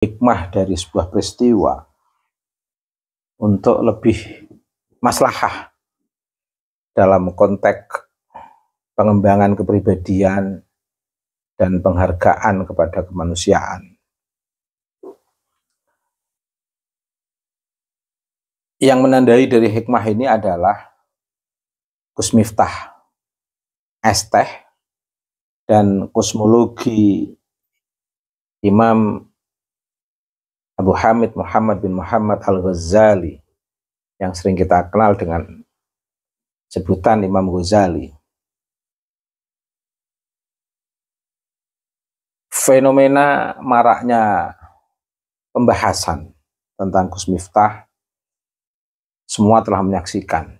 hikmah dari sebuah peristiwa untuk lebih maslahah dalam konteks pengembangan kepribadian dan penghargaan kepada kemanusiaan. Yang menandai dari hikmah ini adalah Gus Miftah Esteh dan kosmologi Imam Abu Hamid Muhammad bin Muhammad Al-Ghazali yang sering kita kenal dengan sebutan Imam Ghazali. Fenomena maraknya pembahasan tentang Gus Miftah semua telah menyaksikan.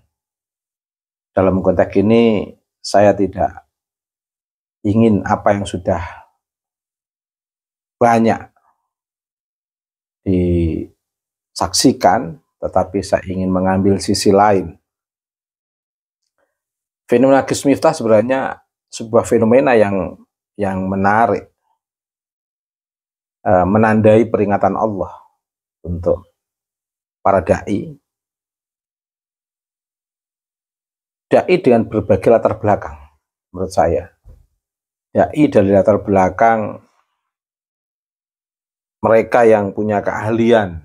Dalam konteks ini saya tidak ingin apa yang sudah banyak disaksikan, tetapi saya ingin mengambil sisi lain. Fenomena Gus Miftah sebenarnya sebuah fenomena yang menarik, menandai peringatan Allah untuk para dai dengan berbagai latar belakang. Menurut saya, dai dari latar belakang mereka yang punya keahlian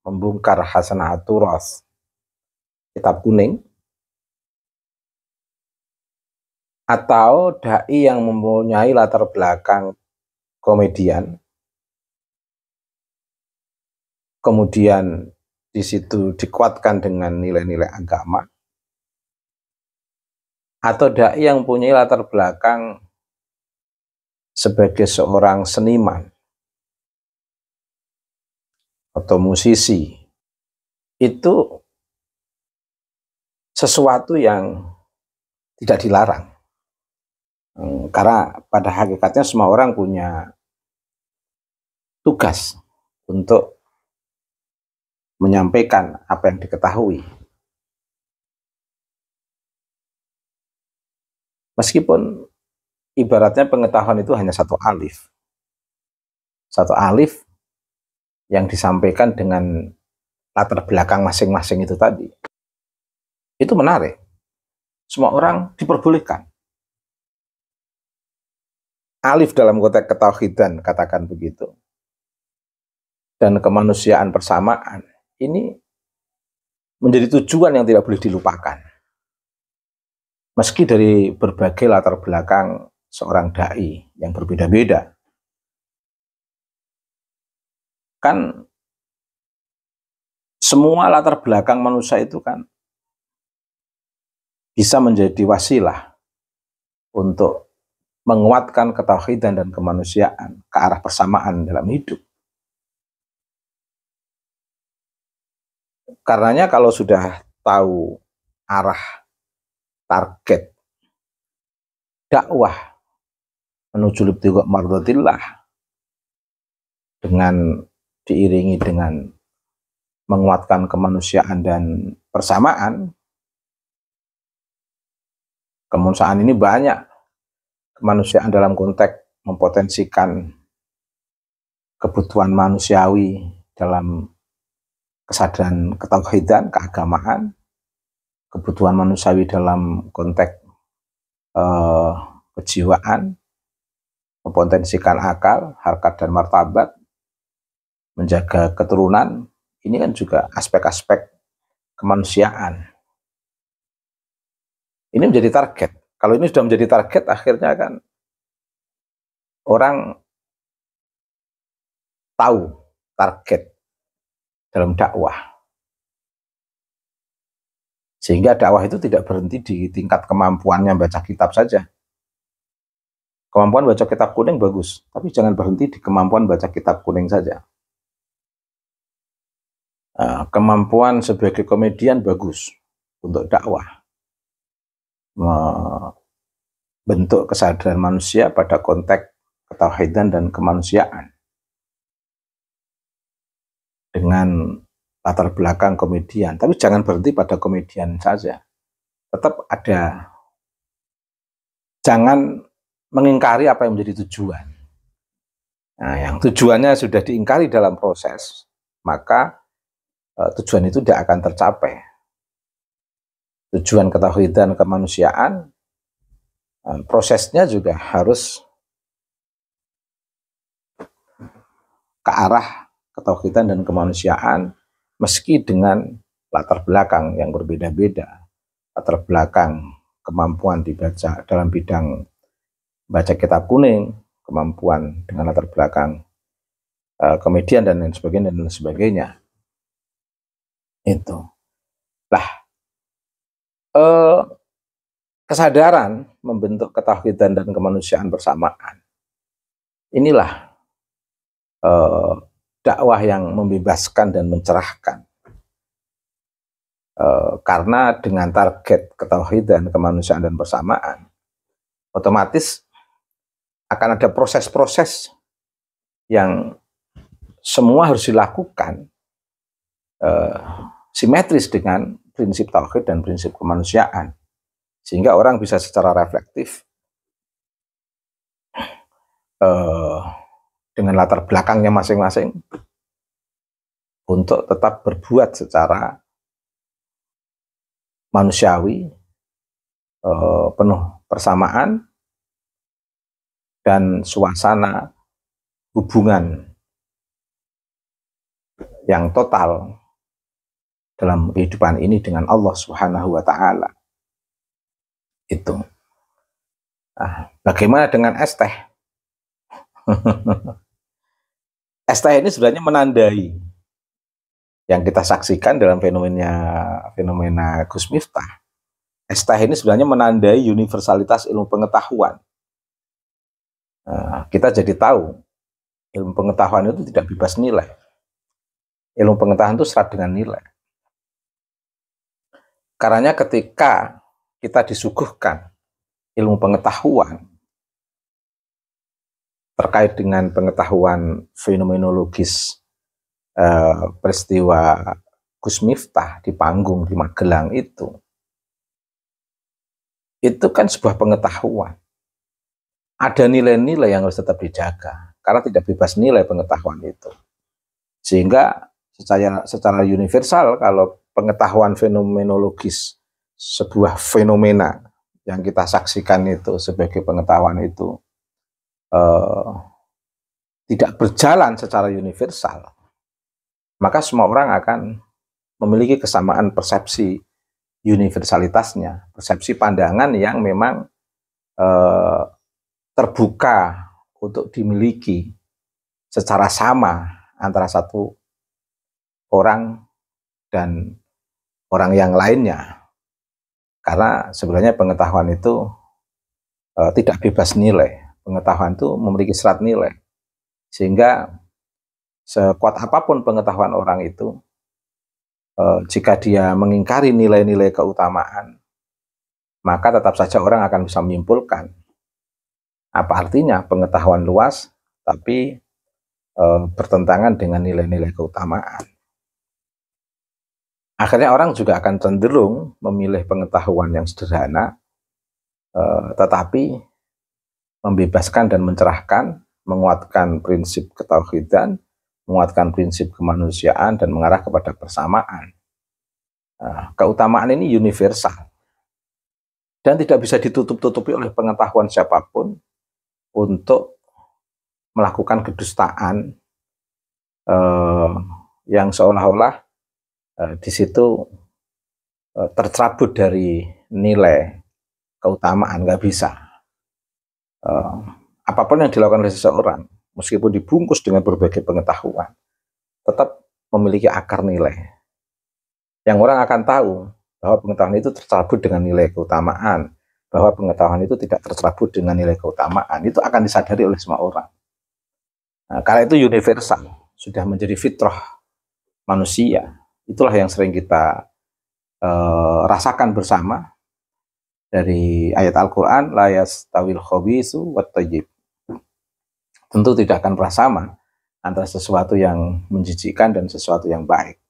membongkar Hasanatul Ras, kitab kuning, atau dai yang mempunyai latar belakang komedian, kemudian di situ dikuatkan dengan nilai-nilai agama, atau dai yang punya latar belakang sebagai seorang seniman atau musisi. Itu sesuatu yang tidak dilarang, karena pada hakikatnya semua orang punya tugas untuk menyampaikan apa yang diketahui. Meskipun ibaratnya pengetahuan itu hanya satu alif yang disampaikan dengan latar belakang masing-masing itu tadi. Itu menarik. Semua orang diperbolehkan. Alif dalam konteks ketauhidan, katakan begitu. Dan kemanusiaan persamaan, ini menjadi tujuan yang tidak boleh dilupakan. Meski dari berbagai latar belakang seorang dai yang berbeda-beda. Kan semua latar belakang manusia itu kan bisa menjadi wasilah untuk menguatkan ketauhidan dan kemanusiaan ke arah persamaan dalam hidup. Karenanya kalau sudah tahu arah target dakwah menuju libtigha mardatillah dengan diiringi dengan menguatkan kemanusiaan dan persamaan. Kemanusiaan ini banyak. Kemanusiaan dalam konteks mempotensikan kebutuhan manusiawi dalam kesadaran ketauhidan, keagamaan, kebutuhan manusiawi dalam konteks kejiwaan, mempotensikan akal, harkat dan martabat, menjaga keturunan. Ini kan juga aspek-aspek kemanusiaan. Ini menjadi target. Kalau ini sudah menjadi target, akhirnya kan orang tahu target dalam dakwah. Sehingga dakwah itu tidak berhenti di tingkat kemampuannya baca kitab saja. Kemampuan baca kitab kuning bagus, tapi jangan berhenti di kemampuan baca kitab kuning saja. Kemampuan sebagai komedian bagus untuk dakwah. Bentuk kesadaran manusia pada konteks ketauhidan dan kemanusiaan. Dengan latar belakang komedian, tapi jangan berhenti pada komedian saja. Tetap ada, jangan mengingkari apa yang menjadi tujuan. Nah, yang tujuannya sudah diingkari dalam proses, maka tujuan itu tidak akan tercapai. Tujuan ketauhidan kemanusiaan, prosesnya juga harus ke arah ketauhidan dan kemanusiaan, meski dengan latar belakang yang berbeda-beda. Latar belakang kemampuan dibaca dalam bidang baca kitab kuning, kemampuan dengan latar belakang komedian dan lain sebagainya. Itu. Lah, kesadaran membentuk ketauhidan dan kemanusiaan bersamaan. Inilah dakwah yang membebaskan dan mencerahkan. Karena dengan target ketauhidan, kemanusiaan dan bersamaan, otomatis akan ada proses-proses yang semua harus dilakukan simetris dengan prinsip tauhid dan prinsip kemanusiaan, sehingga orang bisa secara reflektif dengan latar belakangnya masing-masing untuk tetap berbuat secara manusiawi, penuh persamaan dan suasana hubungan yang total dalam kehidupan ini dengan Allah Subhanahu wa Ta'ala. Itu. Nah, bagaimana dengan es teh? Es teh ini sebenarnya menandai yang kita saksikan dalam fenomena Gus Miftah. Es teh ini sebenarnya menandai universalitas ilmu pengetahuan. Nah, kita jadi tahu ilmu pengetahuan itu tidak bebas nilai. Ilmu pengetahuan itu syarat dengan nilai. Karena ketika kita disuguhkan ilmu pengetahuan terkait dengan pengetahuan fenomenologis peristiwa Gus Miftah di panggung di Magelang itu kan sebuah pengetahuan. Ada nilai-nilai yang harus tetap dijaga, karena tidak bebas nilai pengetahuan itu. Sehingga secara universal, kalau pengetahuan fenomenologis sebuah fenomena yang kita saksikan itu sebagai pengetahuan itu tidak berjalan secara universal, maka semua orang akan memiliki kesamaan persepsi universalitasnya, persepsi pandangan yang memang terbuka untuk dimiliki secara sama antara satu orang dan orang yang lainnya. Karena sebenarnya pengetahuan itu tidak bebas nilai. Pengetahuan itu memiliki syarat nilai. Sehingga sekuat apapun pengetahuan orang itu, jika dia mengingkari nilai-nilai keutamaan, maka tetap saja orang akan bisa menyimpulkan apa artinya pengetahuan luas tapi bertentangan dengan nilai-nilai keutamaan. Akhirnya orang juga akan cenderung memilih pengetahuan yang sederhana, tetapi membebaskan dan mencerahkan, menguatkan prinsip ketauhidan, menguatkan prinsip kemanusiaan, dan mengarah kepada persamaan. Keutamaan ini universal dan tidak bisa ditutup-tutupi oleh pengetahuan siapapun untuk melakukan kedustaan yang seolah-olah di situ tercabut dari nilai keutamaan. Nggak bisa. Apapun yang dilakukan oleh seseorang, meskipun dibungkus dengan berbagai pengetahuan, tetap memiliki akar nilai. Yang orang akan tahu bahwa pengetahuan itu tercabut dengan nilai keutamaan, bahwa pengetahuan itu tidak tercabut dengan nilai keutamaan, itu akan disadari oleh semua orang. Nah, karena itu universal, sudah menjadi fitrah manusia. Itulah yang sering kita rasakan bersama dari ayat Al-Quran, la yastawil khabitsu wat thayyib. Tentu tidak akan pernah sama antara sesuatu yang menjijikkan dan sesuatu yang baik.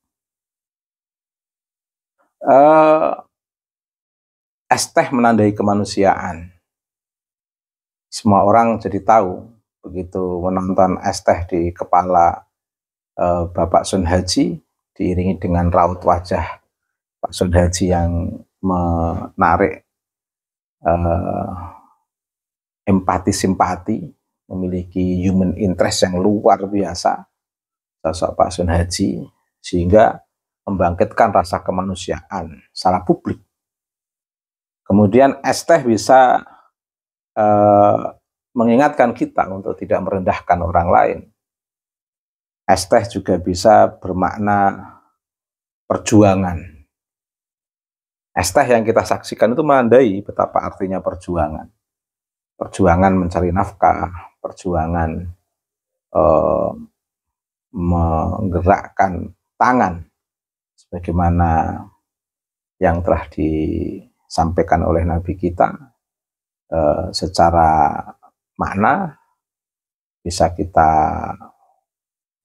Es teh menandai kemanusiaan. Semua orang jadi tahu begitu menonton es teh di kepala Bapak Sun Haji, diiringi dengan raut wajah Pak Sun Haji yang menarik empati simpati, memiliki human interest yang luar biasa, sosok Pak Sun Haji, sehingga membangkitkan rasa kemanusiaan secara publik. Kemudian es teh bisa mengingatkan kita untuk tidak merendahkan orang lain. Es teh juga bisa bermakna perjuangan. Es teh yang kita saksikan itu menandai betapa artinya perjuangan. Perjuangan mencari nafkah, perjuangan menggerakkan tangan, sebagaimana yang telah disampaikan oleh Nabi kita, secara makna bisa kita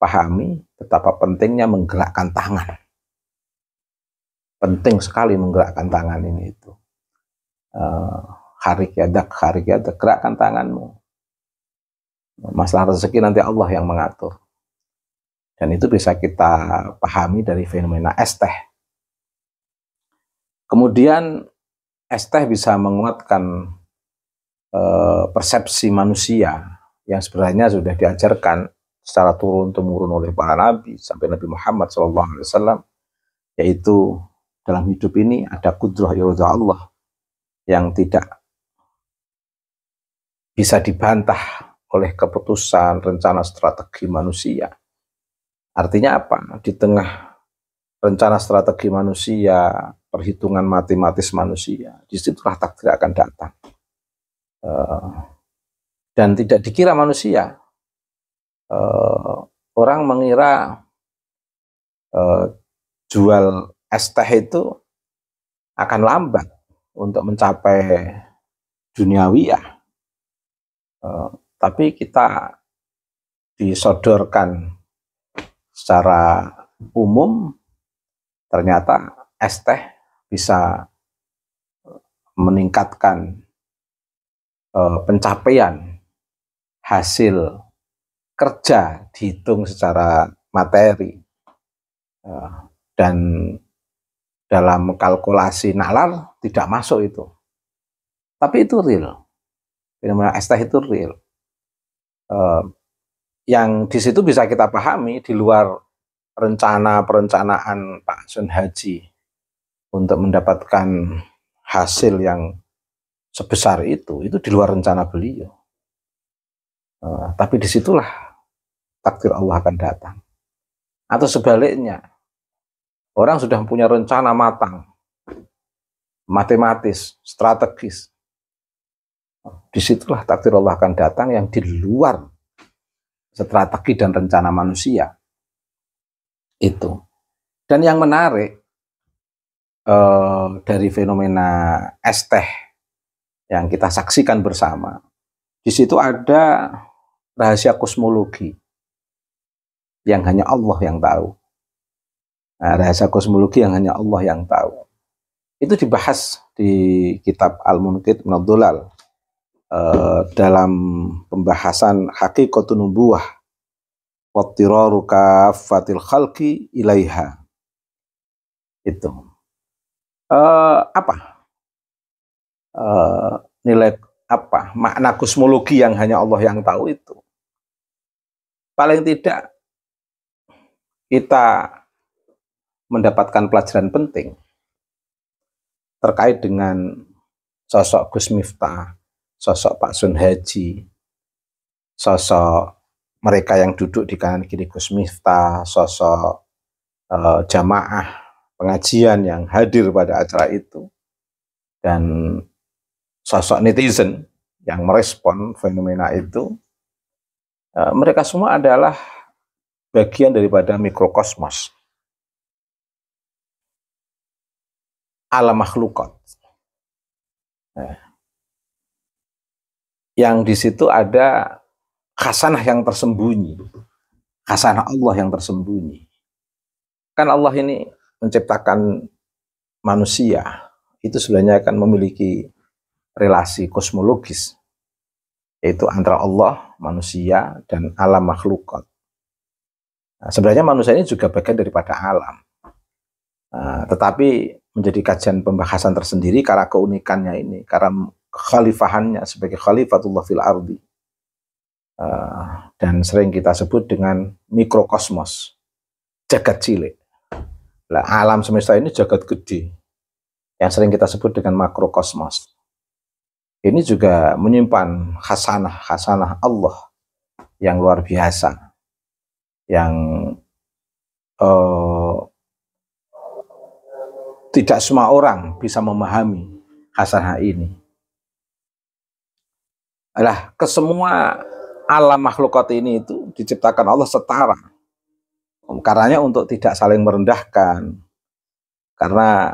pahami betapa pentingnya menggerakkan tangan. Penting sekali menggerakkan tangan ini itu. Harik yadak, gerakkan tanganmu. Masalah rezeki nanti Allah yang mengatur. Dan itu bisa kita pahami dari fenomena es teh. Kemudian es teh bisa menguatkan persepsi manusia yang sebenarnya sudah diajarkan secara turun-temurun oleh para nabi sampai Nabi Muhammad SAW, yaitu dalam hidup ini ada kudrah irada Allah yang tidak bisa dibantah oleh keputusan, rencana, strategi manusia. Artinya apa? Di tengah rencana strategi manusia, perhitungan matematis manusia, disitulah takdir akan datang. Dan tidak dikira manusia. Orang mengira jual es teh itu akan lambat untuk mencapai duniawiyah. Tapi kita disodorkan secara umum, ternyata es teh bisa meningkatkan pencapaian hasil kerja dihitung secara materi, dan dalam kalkulasi nalar tidak masuk itu, tapi itu real. Fenomena es teh itu real. Yang di situ bisa kita pahami di luar perencanaan Pak Sun Haji untuk mendapatkan hasil yang sebesar itu di luar rencana beliau. Tapi disitulah takdir Allah akan datang. Atau sebaliknya, orang sudah punya rencana matang, matematis, strategis. Disitulah takdir Allah akan datang yang di luar strategi dan rencana manusia. Itu. Dan yang menarik dari fenomena es teh yang kita saksikan bersama, di situ ada rahasia kosmologi yang hanya Allah yang tahu. Nah, rahasia kosmologi yang hanya Allah yang tahu. Itu dibahas di kitab Al-Munqidh Minadh Dhalal dalam pembahasan Haqiqatun Nubuwah wattiraru kaffatil khalqi ilaiha. Itu nilai apa makna kosmologi yang hanya Allah yang tahu itu. Paling tidak kita mendapatkan pelajaran penting terkait dengan sosok Gus Miftah, sosok Pak Sun Haji, sosok mereka yang duduk di kanan kiri Gus Miftah, sosok jamaah pengajian yang hadir pada acara itu, dan sosok netizen yang merespon fenomena itu. Mereka semua adalah bagian daripada mikrokosmos alam makhlukat. Yang di situ ada khasanah yang tersembunyi, khasanah Allah yang tersembunyi. Kan Allah ini menciptakan manusia, itu sebenarnya akan memiliki relasi kosmologis, yaitu antara Allah manusia dan alam makhlukat. Nah, sebenarnya manusia ini juga bagian daripada alam. Tetapi menjadi kajian pembahasan tersendiri karena keunikannya ini, karena kekhalifahannya sebagai khalifatullah fil ardi. Dan sering kita sebut dengan mikrokosmos, jagat cilik. Nah, alam semesta ini jagat gede, yang sering kita sebut dengan makrokosmos. Ini juga menyimpan khasanah Allah yang luar biasa, yang tidak semua orang bisa memahami khasanah ini. Nah, kesemua alam makhlukat ini itu diciptakan Allah setara. Karenanya untuk tidak saling merendahkan. Karena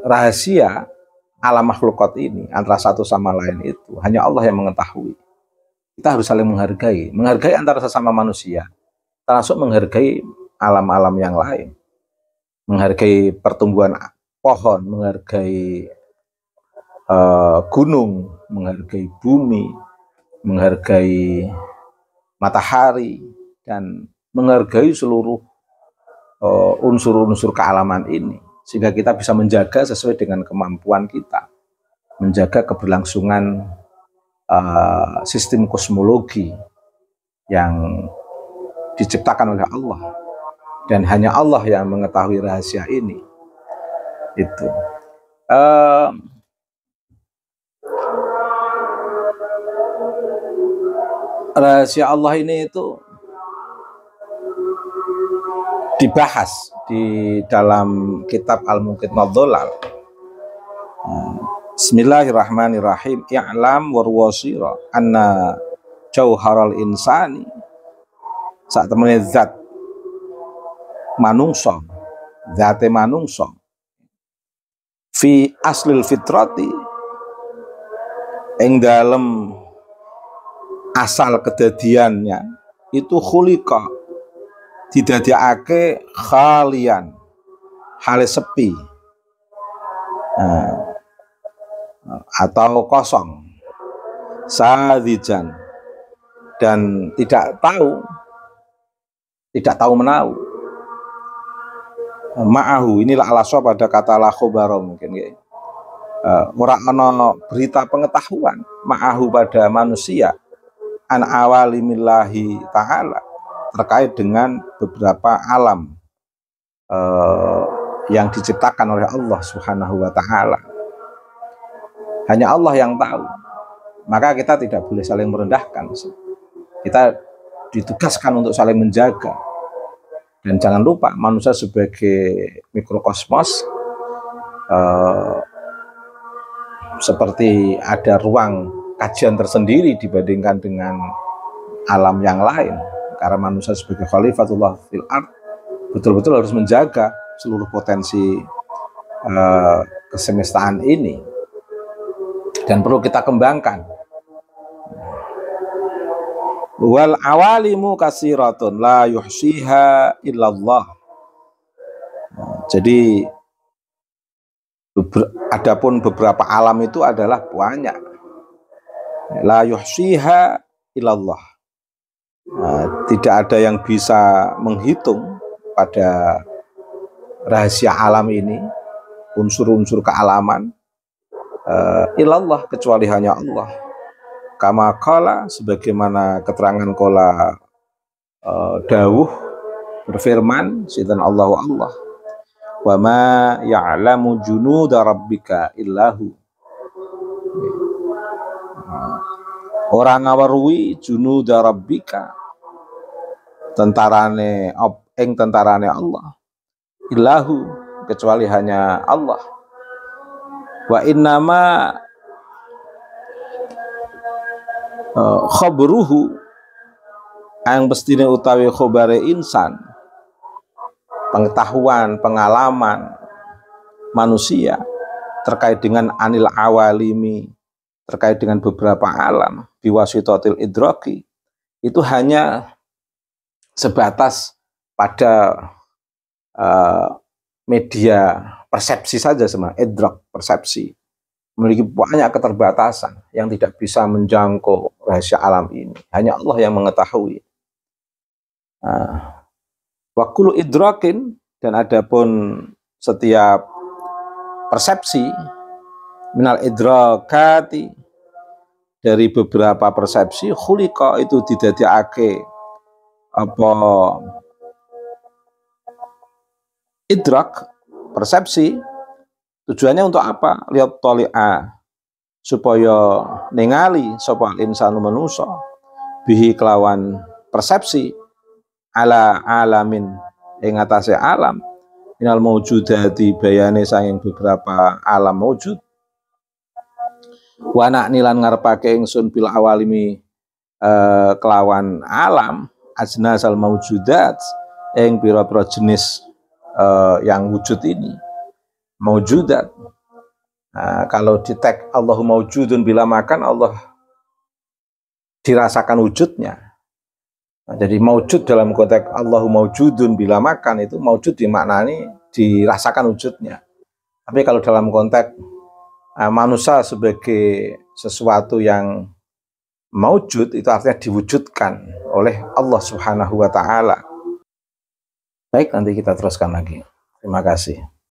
rahasia alam makhlukat ini antara satu sama lain itu hanya Allah yang mengetahui. Kita harus saling menghargai antara sesama manusia, termasuk menghargai alam-alam yang lain, menghargai pertumbuhan pohon, menghargai gunung, menghargai bumi, menghargai matahari, dan menghargai seluruh unsur-unsur kealaman ini, sehingga kita bisa menjaga sesuai dengan kemampuan kita, menjaga keberlangsungan sistem kosmologi yang diciptakan oleh Allah, dan hanya Allah yang mengetahui rahasia ini. Itu rahasia Allah ini itu dibahas di dalam kitab Al-Muqit Madolal. Bismillahirrahmanirrahim. I'lam warwasira anna jauharal insani, saat temene zat manungsa, zate manungsa, fi aslil fitrati, ing dalem asal kedadiannya itu khuliqa, didadekake khalian, hale sepi, atau kosong, sadijan, dan tidak tahu menahu. Ma'ahu, inilah alaswa pada kata la khobaro mungkin ya. Ora ana berita pengetahuan ma'ahu pada manusia an awalimillahi ta'ala, terkait dengan beberapa alam yang diciptakan oleh Allah Subhanahu wa ta'ala. Hanya Allah yang tahu. Maka kita tidak boleh saling merendahkan. Kita ditugaskan untuk saling menjaga. Dan jangan lupa manusia sebagai mikrokosmos, seperti ada ruang kajian tersendiri dibandingkan dengan alam yang lain. Karena manusia sebagai khalifatullah fil ard betul-betul harus menjaga seluruh potensi kesemestaan ini, dan perlu kita kembangkan. Wal awalimu kasiratun la yuhsiha illallah. Jadi adapun beberapa alam itu adalah banyak. La yuhsiha illallah. Tidak ada yang bisa menghitung pada rahasia alam ini, unsur-unsur kealaman, ilallah, kecuali hanya Allah. Kama qala, sebagaimana keterangan qala dawuh berfirman sinten Allah wa ma ya'lamu junuda rabbika illahu. Orang ngaweruhi junuda rabbika, tentarane Allah, illahu, kecuali hanya Allah. Wa innama khabruhu, yang pestine utawi khobare insan, pengetahuan, pengalaman manusia terkait dengan anil awalimi, terkait dengan beberapa alam, biwasitatil idraki, itu hanya sebatas pada media persepsi saja, sama idrak, persepsi. memiliki banyak keterbatasan yang tidak bisa menjangkau rahasia alam ini. Hanya Allah yang mengetahui. Wa kullu idrakin, dan adapun setiap persepsi, minal idrakati, dari beberapa persepsi, khuliqa, itu didadekake apa idrak, persepsi, tujuannya untuk apa? Lihat toli'a, supaya ningali sapa insanu manusa bihi kelawan persepsi ala alamin ing atase alam minal maujudati, bayane saking beberapa alam maujud, wa nak nilan ngarepake ingsun bil awalimi kelawan alam ajnasal maujudat ing pira-pira jenis yang wujud ini maujudat. Kalau di tag Allahu maujudun bila makan, Allah dirasakan wujudnya. Jadi maujud dalam konteks Allahu maujudun bila makan, itu maujud dimaknani dirasakan wujudnya. Tapi kalau dalam konteks manusia sebagai sesuatu yang maujud, itu artinya diwujudkan oleh Allah Subhanahu wa Ta'ala. Baik, nanti kita teruskan lagi. Terima kasih.